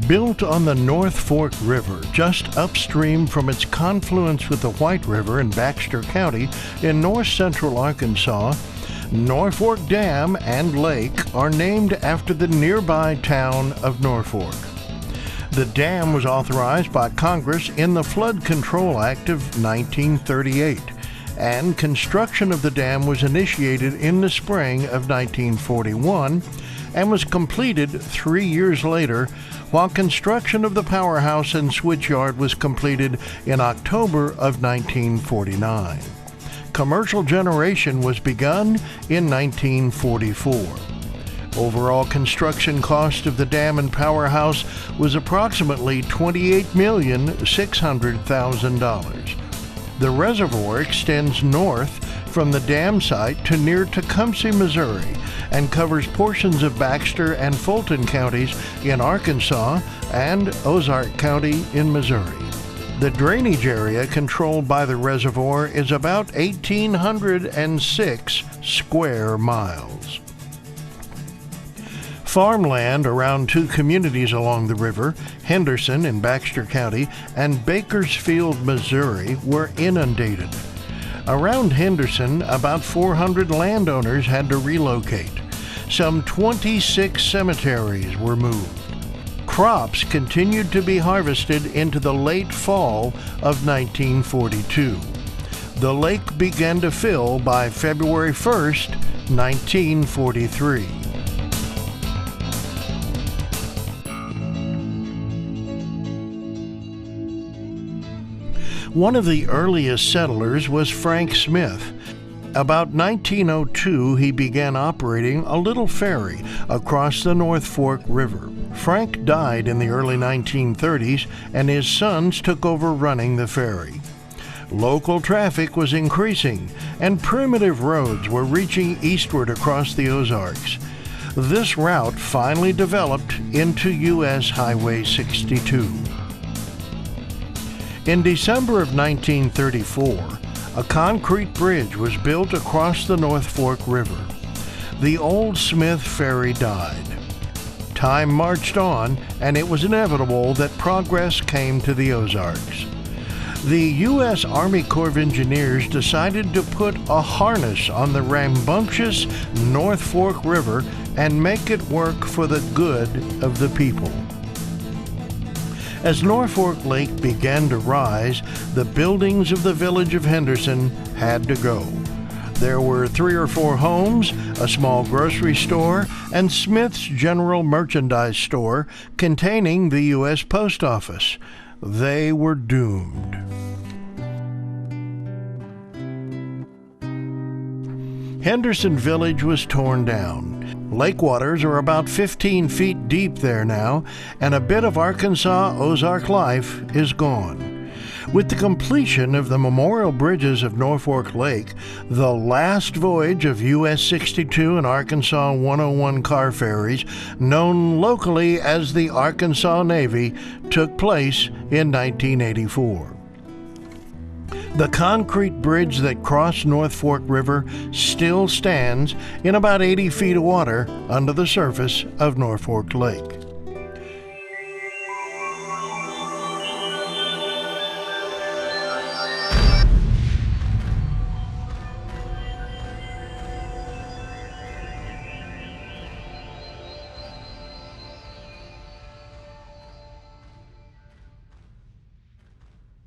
Built on the North Fork River, just upstream from its confluence with the White River in Baxter County in north-central Arkansas, Norfork Dam and Lake are named after the nearby town of Norfork. The dam was authorized by Congress in the Flood Control Act of 1938, and construction of the dam was initiated in the spring of 1941 and was completed 3 years later, while construction of the powerhouse and switchyard was completed in October of 1949. Commercial generation was begun in 1944. Overall construction cost of the dam and powerhouse was approximately $28,600,000. The reservoir extends north from the dam site to near Tecumseh, Missouri, and covers portions of Baxter and Fulton counties in Arkansas and Ozark County in Missouri. The drainage area controlled by the reservoir is about 1,806 square miles. Farmland around two communities along the river, Henderson in Baxter County and Bakersfield, Missouri, were inundated. Around Henderson, about 400 landowners had to relocate. Some 26 cemeteries were moved. Crops continued to be harvested into the late fall of 1942. The lake began to fill by February 1st, 1943. One of the earliest settlers was Frank Smith. About 1902, he began operating a little ferry across the North Fork River. Frank died in the early 1930s, and his sons took over running the ferry. Local traffic was increasing, and primitive roads were reaching eastward across the Ozarks. This route finally developed into U.S. Highway 62. In December of 1934, a concrete bridge was built across the North Fork River. The old Smith ferry died. Time marched on, and it was inevitable that progress came to the Ozarks. The U.S. Army Corps of Engineers decided to put a harness on the rambunctious North Fork River and make it work for the good of the people. As Norfork Lake began to rise, the buildings of the village of Henderson had to go. There were 3 or 4 homes, a small grocery store, and Smith's General Merchandise Store containing the U.S. Post Office. They were doomed. Henderson Village was torn down. Lake waters are about 15 feet deep there now, and a bit of Arkansas Ozark life is gone. With the completion of the memorial bridges of Norfork Lake, the last voyage of US 62 and Arkansas 101 car ferries, known locally as the Arkansas Navy, took place in 1984. The concrete bridge that crossed North Fork River still stands in about 80 feet of water under the surface of Norfork Lake.